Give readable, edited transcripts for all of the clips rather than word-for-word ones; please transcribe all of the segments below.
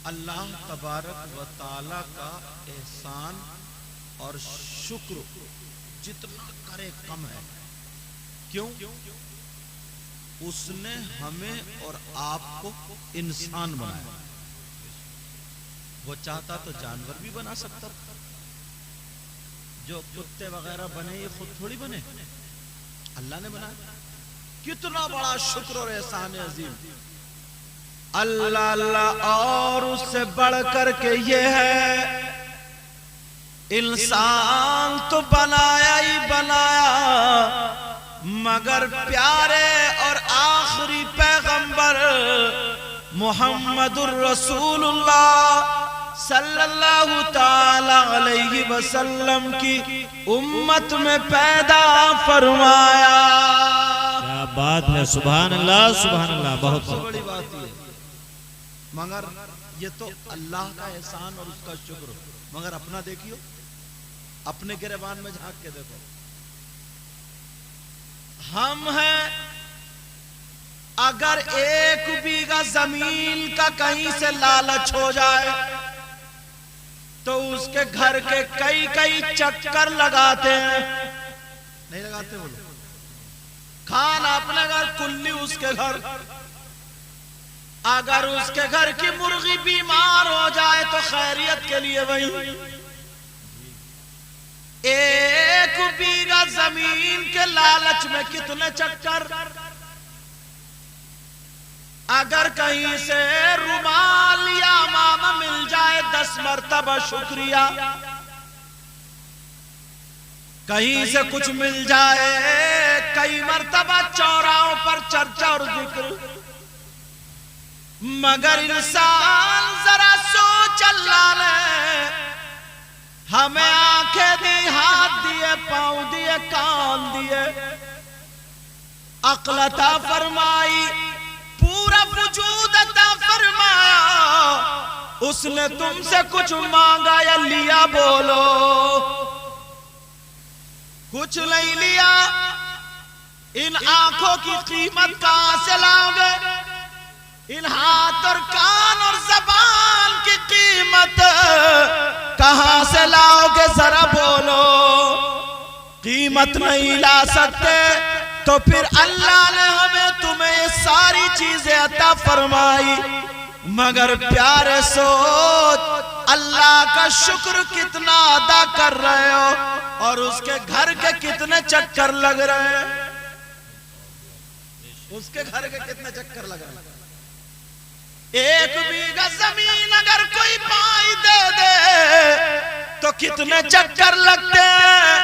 अल्लाह तबारक व ताला का एहसान और शुक्र जितना करे कम है। क्यों? उसने हमें और आपको इंसान बनाया। वो चाहता तो जानवर भी बना सकता था। जो कुत्ते वगैरह बने ये खुद थोड़ी बने, अल्लाह ने बनाया। कितना बड़ा शुक्र और एहसान है अजीम। अल्लाह अल्लाह और उससे बढ़कर के ये है, इंसान तो बनाया ही बनाया, मगर प्यारे और आखिरी पैगंबर मुहम्मदुर रसूलुल्लाह सल्लल्लाहु ताला अलैहि वसल्लम की उम्मत में पैदा फरमाया। क्या बात है, सुभान अल्लाह सुभान अल्लाह। बहुत बड़ी बात है। मगर ये तो अल्लाह का एहसान और उसका शुक्र। मगर अपना देखियो, अपने गिरबान में झांक के देखो। हम हैं, अगर एक बीघा जमीन का कहीं से लालच हो जाए तो उसके घर के कई कई चक्कर लगाते हैं, नहीं लगाते वो लोग? खान अपने घर, कुल्ली उसके घर। अगर उसके घर की मुर्गी बीमार हो जाए तो खैरियत के लिए वही। एक बीघा जमीन के लालच में कितने चक्कर। अगर कहीं से रुमाल या मामा मिल जाए 10 मरतबा शुक्रिया। कहीं से कुछ मिल जाए कई मरतबा चौराहों पर चर्चा और जिक्र। मगर इंसान जरा सोच, अल्लाह ने हमें आंखें दी, हाथ दिए, पांव दिए, कान दिए, अक्ल अता फरमाई, पूरा वजूद अता फरमाया। उसने तुमसे कुछ मांगा या लिया? बोलो, कुछ नहीं लिया। इन आंखों की कीमत कहां से लाओगे? इन हाथ और कान और जबान की कीमत कहां से लाओगे? जरा बोलो। कीमत नहीं ला सकते तो फिर अल्लाह ने हमें तुम्हें ये सारी चीजें अता फरमाई। मगर प्यारे सोच, अल्लाह का शुक्र कितना अदा कर रहे हो और उसके घर के कितने चक्कर लग रहे हैं। उसके घर के कितने चक्कर लग रहे हैं। एक बीघा जमीन अगर कोई पाई दे दे तो कितने चक्कर लगते हैं।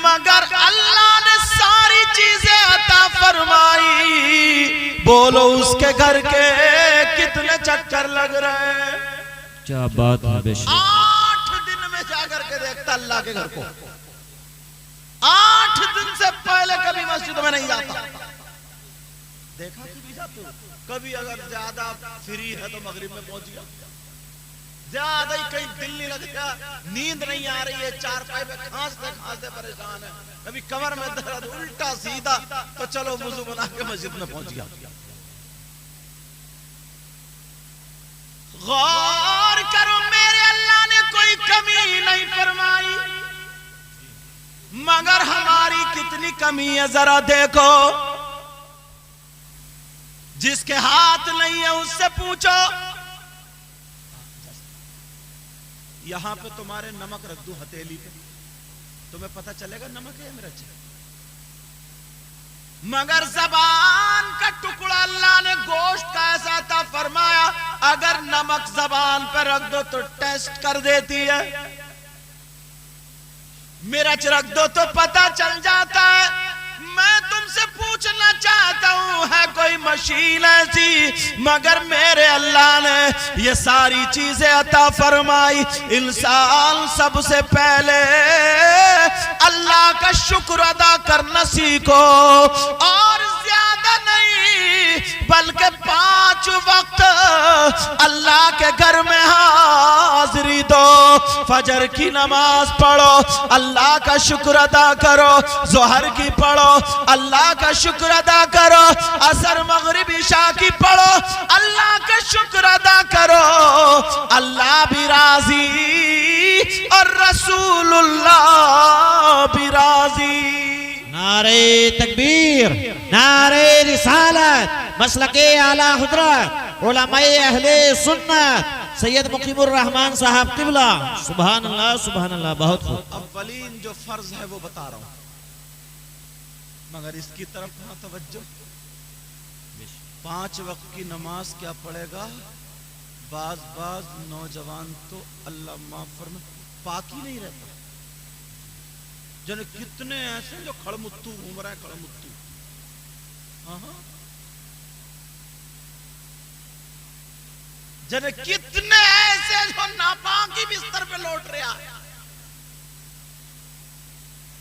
मगर अल्लाह ने सारी चीजें अता फरमाई, बोलो उसके घर के कितने चक्कर लग रहे हैं। क्या बात है बेशक। 8 दिन में जाकर के देखता अल्लाह के घर को। 8 दिन से पहले कभी मस्जिद में नहीं जाता। देखा कभी जाते हो? कभी अगर ज्यादा फ्री है तो मगरिब में पहुंच गया, ज्यादा ही कहीं दिल नहीं लग गया, नींद नहीं आ रही है, चारपाई पे खांसते खांसते परेशान है, कभी कमर में दर्द, उल्टा सीधा, तो चलो वुजू बना के मस्जिद में पहुंच गया। गौर करो, मेरे अल्लाह ने कोई कमी नहीं फरमाई, मगर हमारी कितनी कमी है जरा देखो। जिसके हाथ नहीं है उससे पूछो। यहां पे तुम्हारे नमक रख दूं हथेली पे, तुम्हें पता चलेगा नमक है मिर्च है। मगर जबान का टुकड़ा अल्लाह ने गोश्त का ऐसा था फरमाया, अगर नमक जबान पे रख दो तो टेस्ट कर देती है, मिर्च रख दो तो पता चल जाता है। मैं तुमसे पूछना चाहता हूं, है कोई मशीन ऐसी? मगर मेरे अल्लाह ने ये सारी चीजें अता फरमाई। इंसान सबसे पहले अल्लाह का शुक्र अदा करना सीखो, और ज्यादा नहीं बल्कि 5 वक्त अल्लाह के घर में हाजिरी दो। फजर की नमाज पढ़ो, अल्लाह का शुक्र अदा करो। जोहर की पढ़ो, अल्लाह का शुक्र अदा करो। असर मगरिब इशा की पढ़ो, अल्लाह का शुक्र अदा करो। रसूलुल्लाह भी राजी। नारे तकबीर, नारे रिसालत, मसलके आला हुजरत, उलमाए अहले सुन्नत, सैयद मुकीमुर रहमान साहब किबला। सुभान अल्लाह, सुभान अल्लाह। बहुत खूब। अव्वलीन जो फर्ज है वो बता रहा हूं, मगर इसकी तरफ ना तवज्जो। 5 वक्त की नमाज क्या पढ़ेगा? बाज नौजवान तो अल्लाह माफ फरमाए पाकी नहीं रहता। जने कितने ऐसे जो खड़मुत्तू घूम रहे हैं, खड़मुत्तू। जने कितने ऐसे जो नापाकी बिस्तर पे लौट रहा है,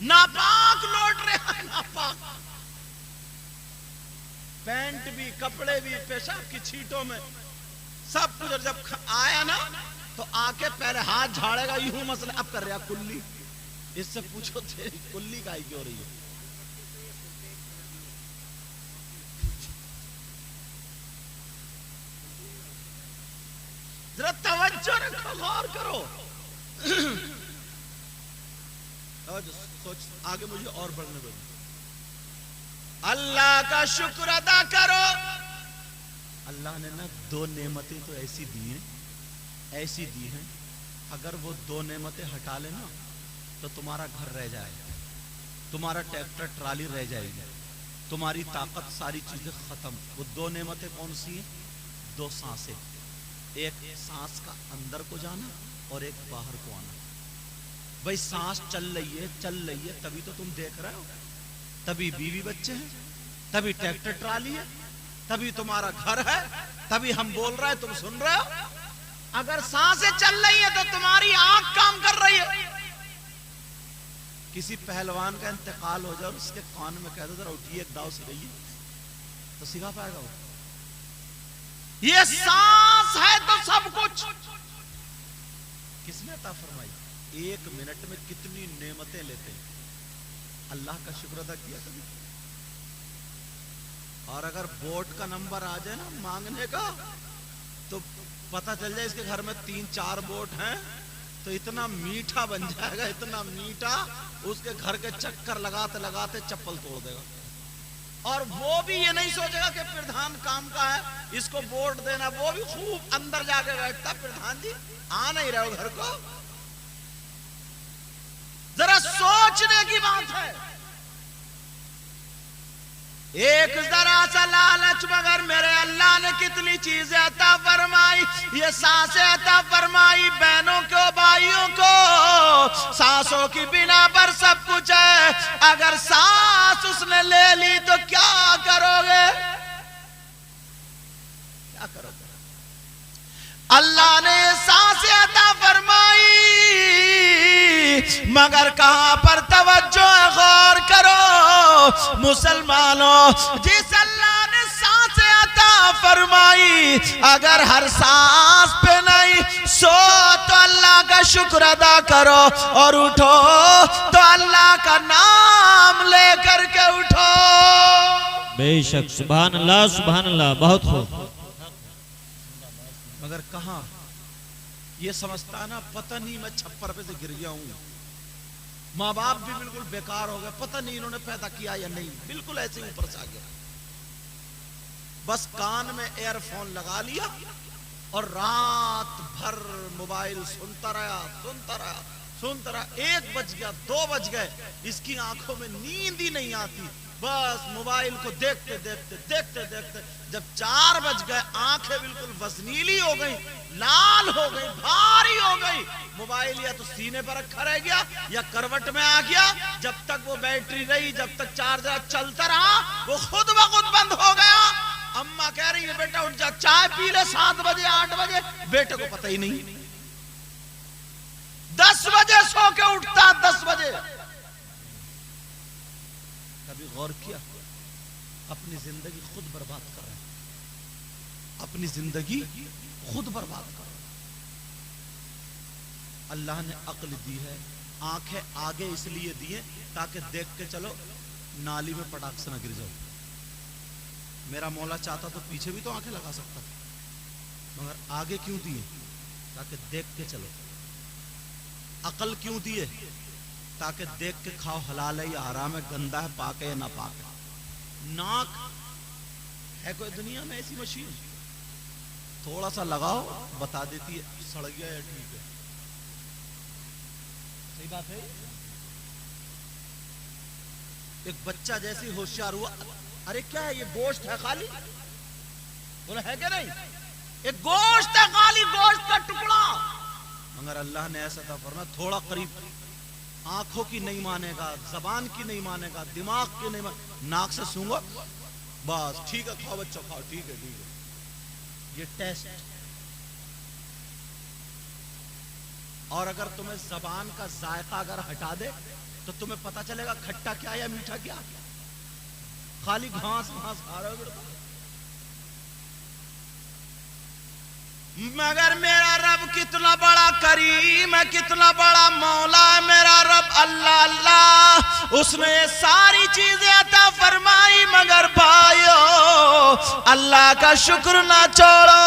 नापाक लौट रहा है, नापाक। पैंट भी, कपड़े भी, पेशाब की छींटों में सब कुछ। जब आया ना तो आके पहले हाथ झाड़ेगा, यूं मसले अब कर रहा कुल्ली। इससे पूछो तेरी कुल्ली काहे की हो रही है? जरा तवज्जो रखो, गौर करो। सोच, आगे मुझे और बढ़ने दो। अल्लाह का शुक्र अदा करो। अल्लाह ने ना 2 नेमतें तो ऐसी दी हैं, ऐसी दी हैं, अगर वो 2 नेमतें हटा लेना तो तुम्हारा घर रह जाएगा, तुम्हारा ट्रैक्टर ट्राली रह जाएगी, तुम्हारी ताकत, सारी चीजें खत्म। वो 2 नेमतें कौन सी हैं? 2 सांसें। एक सांस का अंदर को जाना और एक बाहर को आना। भाई सांस चल रही है तभी तो तुम देख रहे हो, तभी बीवी बच्चे हैं, तभी ट्रैक्टर ट्राली है, तभी तुम्हारा घर है, तभी हम बोल रहे हैं, तुम सुन रहे हो। अगर सांसें चल रही है तो तुम्हारी आंख काम कर रही है। किसी पहलवान का इंतकाल हो जाए और उसके कान में कह दो जरा उठिए एक दाव सिखाइए, तो सिखा पाएगा वो? ये सांस है तो सब कुछ किसने अता फरमाई? 1 मिनट में कितनी नेमतें लेते हैं। अल्लाह का शुक्र अदा किया कभी? और अगर बोट का नंबर आ जाए ना मांगने का, तो पता चल जाए इसके घर में 3-4 बोट हैं, तो इतना मीठा बन जाएगा, इतना मीठा, उसके घर के चक्कर लगाते लगाते चप्पल तोड़ देगा। और वो भी ये नहीं सोचेगा कि प्रधान काम का है, इसको वोट देना। वो भी खूब अंदर जाके बैठता, प्रधान जी आ नहीं रहे हो घर को। जरा सोचने की बात है। एक जरा सा लालच, मगर मेरे अल्लाह ने कितनी चीजें अता फरमाई। ये सांसें अता फरमाई बहनों को, भाइयों को। सांसों की बिना पर सब कुछ है। अगर सांस उसने ले ली तो क्या करोगे? क्या करोगे? अल्लाह ने सांसें अता फरमाई, मगर कहां पर तवज्जो है, गौर करो मुसलमानों। जिस अल्लाह ने सांसें अता फरमाई, अगर हर सांस पे नहीं सो तो अल्लाह का शुक्र अदा करो, और उठो तो अल्लाह का नाम लेकर के उठो। बेशक, सुभान अल्लाह, सुभान अल्लाह। बहुत खूब। मगर कहां ये समझता ना, पता नहीं मैं छप्पर पे से गिर गया हूं, माँ बाप भी बिल्कुल बेकार हो गए, पता नहीं इन्होंने पैदा किया या नहीं, बिल्कुल ऐसे ऊपर से आ गया। बस कान में एयरफोन लगा लिया और रात भर मोबाइल सुनता रहा, सुनता रहा, सुनता रहा। 1 बज गया, 2 बज गए, इसकी आंखों में नींद ही नहीं आती। बस मोबाइल को देखते देखते देखते देखते जब 4 बज गए, आंखें बिल्कुल वजनीली हो गई, लाल हो गई, भारी हो गई। मोबाइल या तो सीने पर रखा रह गया या करवट में आ गया। जब तक वो बैटरी रही, जब तक चार्जर चलता रहा, वो खुद ब खुद बंद हो गया। अम्मा कह रही है बेटा उठ जा, चाय पी ले 7 बजे 8 बजे। बेटे को पता ही नहीं, 10 बजे सो के उठता, 10 बजे। कभी गौर किया? अपनी जिंदगी खुद बर्बाद कर रहे हैं, अपनी जिंदगी खुद बर्बाद कर रहे हैं। अल्लाह ने अक्ल दी है, आंखें आगे इसलिए दी है ताकि देख के चलो, नाली में पटाख से न गिर जाओ। मेरा मौला चाहता तो पीछे भी तो आंखें लगा सकता था, मगर आगे क्यों दिए? ताकि देख के चलो। अकल क्यों दिए? ताकि देख के खाओ हलाल है या हराम है, गंदा है, पाक है या ना पाक है। नाक है कोई दुनिया में ऐसी मशीन? थोड़ा सा लगाओ बता देती है सड़ गया या ठीक है। सही बात है। एक बच्चा जैसे होशियार हुआ, अरे क्या है ये, गोश्त है खाली? बोला है क्या नहीं? एक गोश्त है खाली, गोश्त का टुकड़ा। मगर अल्लाह ने ऐसा था फरमाया, थोड़ा करीब, आंखों की नहीं मानेगा, जबान की नहीं मानेगा, दिमाग की नहीं मानेगा, नाक से सूंघो बस ठीक है, खाओ बच्चा खाओ, ठीक है ठीक है। ये टेस्ट। और अगर तुम्हें जबान का जायका अगर हटा दे तो तुम्हें पता चलेगा खट्टा क्या या मीठा क्या। खाली घास घास खा रहे हो। मगर मेरा रब कितना बड़ा करीम है, कितना बड़ा मौला है मेरा रब अल्लाह। अल्लाह उसने ये सारी चीजें अता फरमाई, मगर भाइयों अल्लाह का शुक्र ना छोड़ो,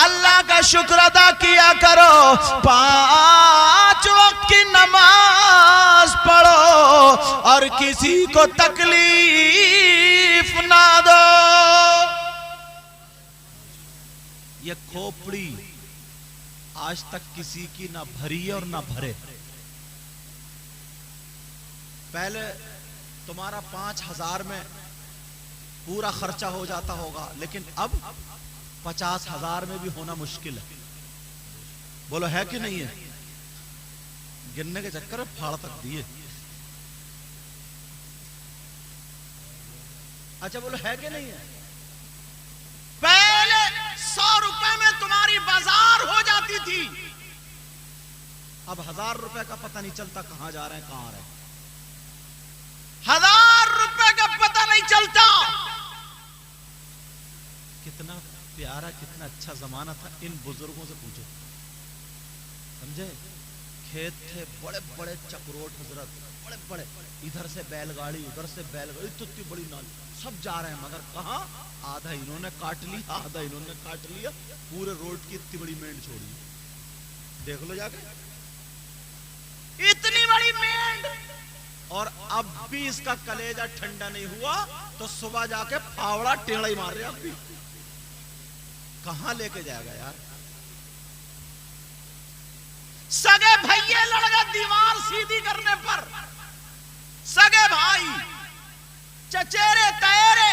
अल्लाह का शुक्र अदा किया करो। 5 वक्त की नमाज पढ़ो और किसी को तकलीफ ना दो। ये खोपड़ी आज तक किसी की ना भरी है और ना भरे। पहले तुम्हारा 5,000 में पूरा खर्चा हो जाता होगा, लेकिन अब 50,000 में भी होना मुश्किल है। बोलो है कि नहीं है? गिनने के चक्कर में फाड़ तक दिए। अच्छा बोलो है कि नहीं है? पहले 100 रुपए में तुम्हारी बाजार हो जाती थी, अब 1000 रुपए का पता नहीं चलता कहां जा रहे हैं कहां आ रहे हैं। 1000 रुपए का पता नहीं चलता। कितना प्यारा कितना अच्छा जमाना था, इन बुजुर्गों से पूछो, समझे? खेत थे बड़े बड़े चक्रोट हजरत, बड़े बड़े, इधर से बैलगाड़ी उधर से बैलगाड़ी, इतनी बड़ी नाली, सब जा रहे हैं, मगर कहां? आधा इन्होंने काट लिया आधा इन्होंने काट लिया, पूरे रोड की इतनी बड़ी मेंढ छोड़ी। देख लो जाके, इतनी बड़ी मेंढ। और अब भी इसका कलेजा ठंडा नहीं हुआ तो सुबह जाके फावड़ा टेढ़ा ही मार रहे। अब भी कहां लेके जाएगा यार? सगे भैये लड़ गए दीवार सीधी करने पर, सगे भाई चचेरे तैरे।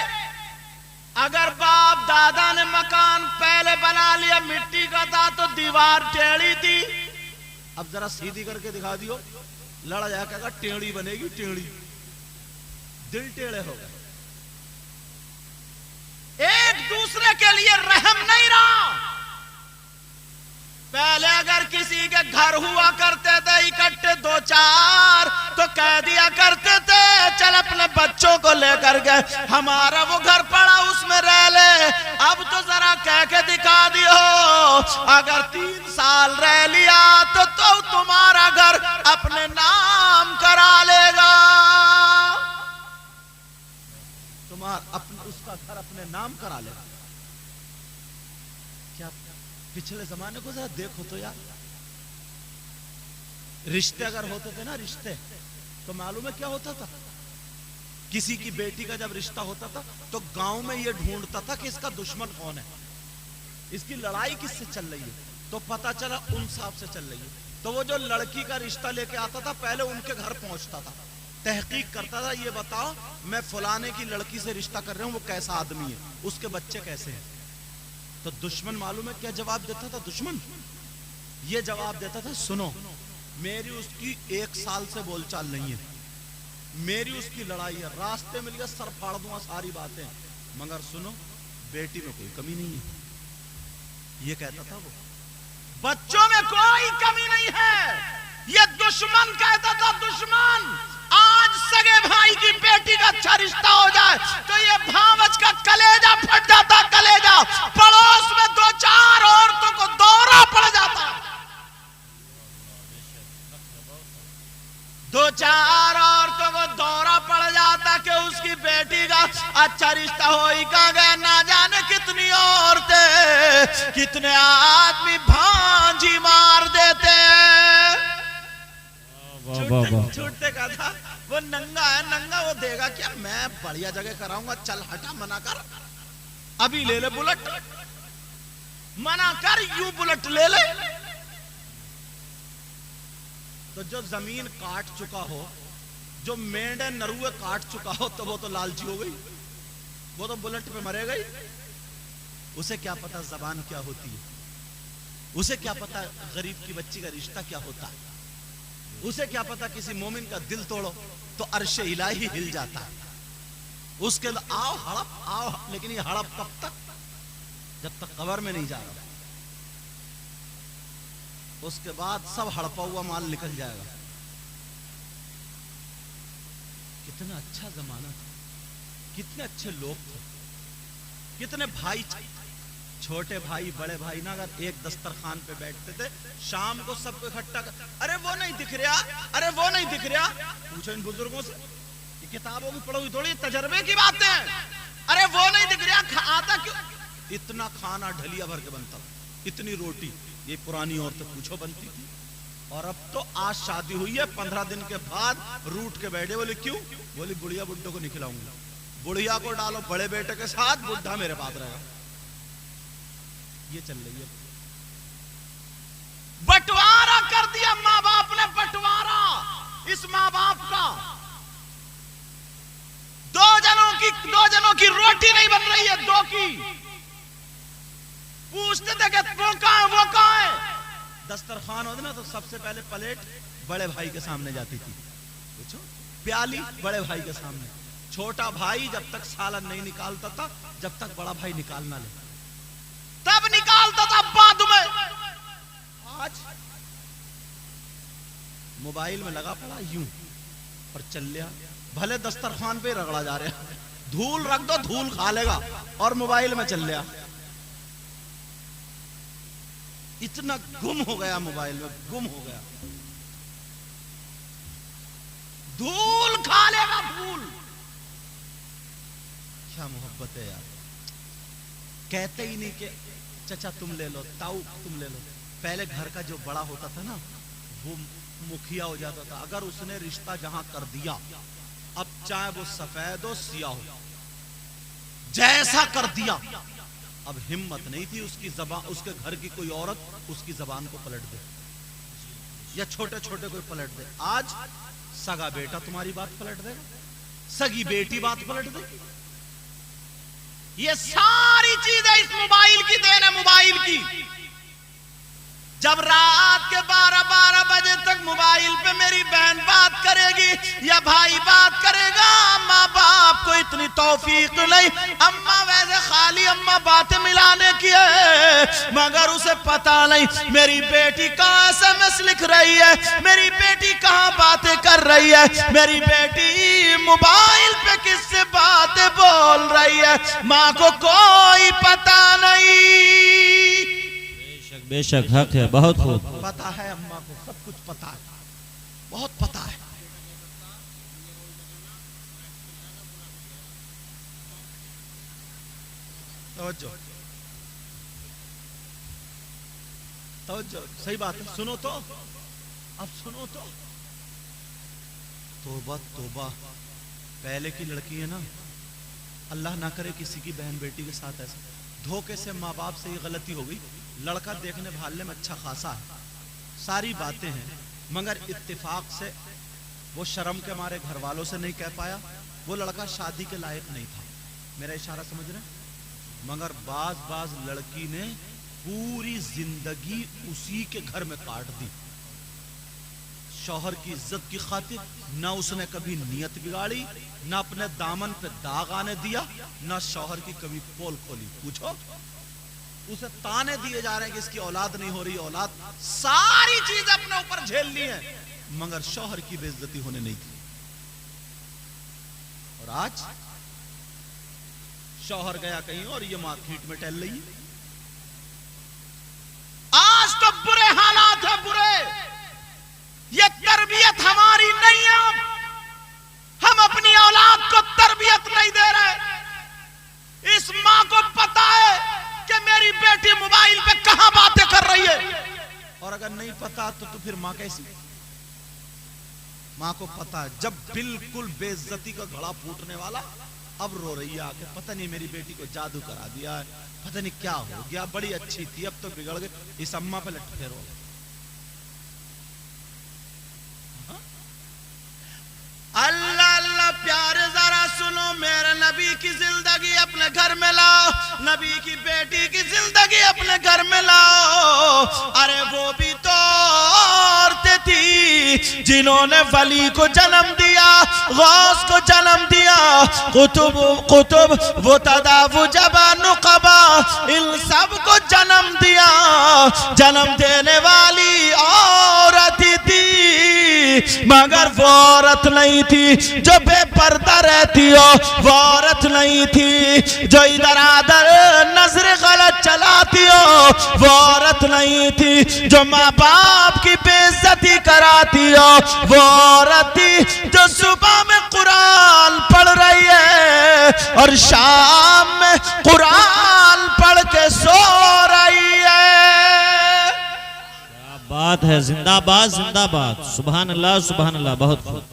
अगर बाप दादा ने मकान पहले बना लिया मिट्टी का था तो दीवार टेढ़ी थी, अब जरा सीधी करके दिखा दियो, लड़ा जाएगा टेढ़ी बनेगी टेढ़ी। दिल टेढ़े हो गए, एक दूसरे के लिए रहम नहीं रहा। पहले अगर किसी के घर हुआ करते थे इकट्ठे 2-4 तो कह दिया करते थे चल अपने बच्चों को लेकर गए, हमारा वो घर पड़ा उसमें रह ले। अब तो जरा कह के दिखा दियो, अगर 3 साल रह लिया तो तुम्हारा घर अपने नाम करा लेगा, तुम्हारा उसका घर अपने नाम करा लेगा। क्या पिछले जमाने को जरा देखो तो यार, रिश्ते अगर होते थे ना रिश्ते, तो मालूम है क्या होता था? किसी की बेटी का जब रिश्ता होता था तो गांव में ये ढूंढता था कि इसका दुश्मन कौन है, इसकी लड़ाई किससे चल रही है, तो पता चला उन साहब से चल रही है। तो वो जो लड़की का रिश्ता लेके आता था पहले उनके घर पहुंचता था, तहकीक करता था, ये बताओ मैं फलाने की लड़की से रिश्ता कर रहा हूं, वो कैसा आदमी है, उसके बच्चे कैसे हैं। तो दुश्मन मालूम है क्या जवाब देता था? दुश्मन ये जवाब देता था, सुनो मेरी उसकी 1 साल से बोलचाल नहीं है, मेरी उसकी लड़ाई है, रास्ते मिल गया सर फाड़ दूंगा सारी बातें, मगर सुनो बेटी में कोई कमी नहीं है। ये कहता था वो, बच्चों में कोई कमी नहीं है, ये दुश्मन कहता था। दुश्मन आज सगे भाई की बेटी का अच्छा रिश्ता हो जाए तो ये भावच का कलेजा फट जाता, कलेजा। पड़ोस में 2-4 औरतों को दौरा पड़ जाता, 2-4 औरतों को दौरा पड़ जाता कि उसकी बेटी का अच्छा रिश्ता हो ही का गया। ना जाने कितनी औरतें कितने आदमी भांजी मार देते हैं। छूटते का था वो नंगा है, नंगा वो देगा क्या? मैं बढ़िया जगह कराऊंगा, चल हटा, मना कर, अभी ले ले बुलेट, मना कर, यू बुलेट ले ले। तो जो जमीन काट चुका हो, जो मेंढे नरुए काट चुका हो, तो वो तो लालची हो गई, वो तो बुलेट पे मरेगा ही। उसे क्या पता जबान क्या होती है, उसे क्या पता गरीब की बच्ची का रिश्ता क्या होता है, उसे क्या पता किसी मोमिन का दिल तोड़ो तो अर्श इलाही हिल जाता है। उसके अंदर आओ हड़प आओ, लेकिन ये हड़प कब तक? जब तक कब्र में नहीं जा रहा, उसके बाद सब हड़पा हुआ माल निकल जाएगा। कितना अच्छा जमाना था, कितने अच्छे लोग थे, कितने भाई, छोटे भाई बड़े भाई ना अगर एक दस्तरखान पे बैठते थे, शाम को सबको इकट्ठा कर, अरे वो नहीं दिख रहा, अरे वो नहीं दिख रहा, पूछो इन बुजुर्गों से, ये किताबों में पढ़ी थोड़ी तजर्बे की बातें हैं। अरे वो नहीं दिख रहा, आता क्यों? इतना खाना ढलिया भर के बनता, इतनी रोटी, ये पुरानी औरतें पूछो बनती थी। और अब तो आज शादी हुई है, 15 दिन के बाद रूठ के बैठे, बोले क्यों? बोली बुढ़िया बुड्ढों को नहीं खिलाऊंगा। बुढ़िया को डालो बड़े बेटे के साथ, बुढ़ा मेरे पास रहेगा। ये चल रही है, बंटवारा कर दिया माँ बाप ने, बंटवारा इस माँ बाप का। दो जनों की रोटी नहीं बन रही है, दो की। पूछते थे कि वो कहां है, वो कहां है? दस्तरखान होता ना तो सबसे पहले प्लेट बड़े भाई के सामने जाती थी, पूछो, प्याली बड़े भाई के सामने। छोटा भाई जब तक सालन नहीं निकालता था, जब तक बड़ा भाई निकाल ना ले, तब निकालता था बाद में। आज मोबाइल में लगा पड़ा यूं और चल लिया, भले दस्तरखान पे रगड़ा जा रहा, धूल रख दो धूल खा लेगा, और मोबाइल में चल लिया। इतना गुम हो गया मोबाइल में, गुम हो गया, धूल खा लेगा धूल। क्या मोहब्बत है यार, कहते ही नहीं कि चचा तुम ले लो, ताऊ तुम ले लो। पहले घर का जो बड़ा होता था ना, वो मुखिया हो जाता था। अगर उसने रिश्ता जहां कर दिया, अब चाहे वो सफेद हो सियाह हो, जैसा कर दिया, अब हिम्मत नहीं थी उसकी जबान, उसके घर की कोई औरत उसकी जबान को पलट दे, या छोटे छोटे कोई पलट दे। आज सगा बेटा तुम्हारी बात पलट देगा, सगी बेटी बात पलट देगी। ये सारी चीजें इस मोबाइल की देन है, मोबाइल की। जब रात के 12 बजे तक मोबाइल पे मेरी बहन बात करेगी या भाई बात करेगा, माँ बाप को इतनी तौफीक नहीं। अम्मा वैसे खाली अम्मा बातें मिलाने की है, मगर उसे पता नहीं मेरी बेटी कहाँ SMS लिख रही है, मेरी बेटी कहाँ बातें कर रही है, मेरी बेटी मोबाइल पे किससे बातें बोल रही है, माँ को कोई पता नहीं। बेशक हक है, बहुत खूब पता है, अम्मा को सब कुछ पता है, बहुत पता है। तवज्जो तवज्जो, सही बात है। सुनो तो, अब सुनो तो, तौबा तौबा। पहले की लड़की है ना, अल्लाह ना करे किसी की बहन बेटी के साथ ऐसा धोखे से माँ बाप से ये गलती हो गई। लड़का देखने भालने में अच्छा खासा है, सारी बातें हैं, मगर इत्तेफाक से वो शर्म के मारे घर वालों से नहीं कह पाया, वो लड़का शादी के लायक नहीं था। मेरा इशारा समझ रहे? मगर बाज लड़की ने पूरी जिंदगी उसी के घर में काट दी, शौहर की इज्जत की खातिर। ना उसने कभी नियत बिगाड़ी, ना अपने दामन पे दाग आने दिया, ना शौहर की कभी पोल खोली। पूछो, उसे ताने दिए जा रहे हैं कि इसकी औलाद नहीं हो रही, औलाद, सारी चीज अपने ऊपर झेल ली है, मगर शौहर की बेइज्जती होने नहीं दी। और आज शौहर गया कहीं और ये मार्केट में टहल रही है। आज तो बुरे हालात है, बुरे। ये तरबियत हमारी नहीं है, हम अपनी औलाद को तरबियत नहीं दे रहे। इस मां को पता है कि मेरी बेटी मोबाइल पे कहां बातें कर रही है, और अगर नहीं पता तो फिर मां कैसी? माँ को पता है जब बिल्कुल बेइज्जती का घड़ा फूटने वाला, अब रो रही है आके, पता नहीं मेरी बेटी को जादू करा दिया है, पता नहीं क्या हो गया, बड़ी अच्छी थी अब तो बिगड़ गई। इस अम्मा पे लट फेरो। अल्लाह अल्लाह प्यारे जरा सुनो, मेरे नबी की जिंदगी अपने घर में लाओ, नबी की बेटी की जिंदगी अपने घर में लाओ। अरे वो भी तो औरतें थी जिन्होंने वली को जन्म दिया, गौस को जन्म दिया, कुतुब कुतुब वो तदावु जबा नुकबा, इन सब को जन्म दिया। जन्म देने वाली औरत थी, मगर वो औरत नहीं थी जो बेपर्दा रहती हो, वो औरत नहीं थी जो इधर आधर नजर गलत चलाती हो, वो औरत नहीं थी जो माँ बाप की बेइज्जती कराती हो, वो औरत थी जो सुबह में कुरान पढ़ रही है और शाम में कुरान पढ़ के सो रही है। बात है, जिंदाबाद जिंदाबाद, सुभान अल्लाह बहुत खूब।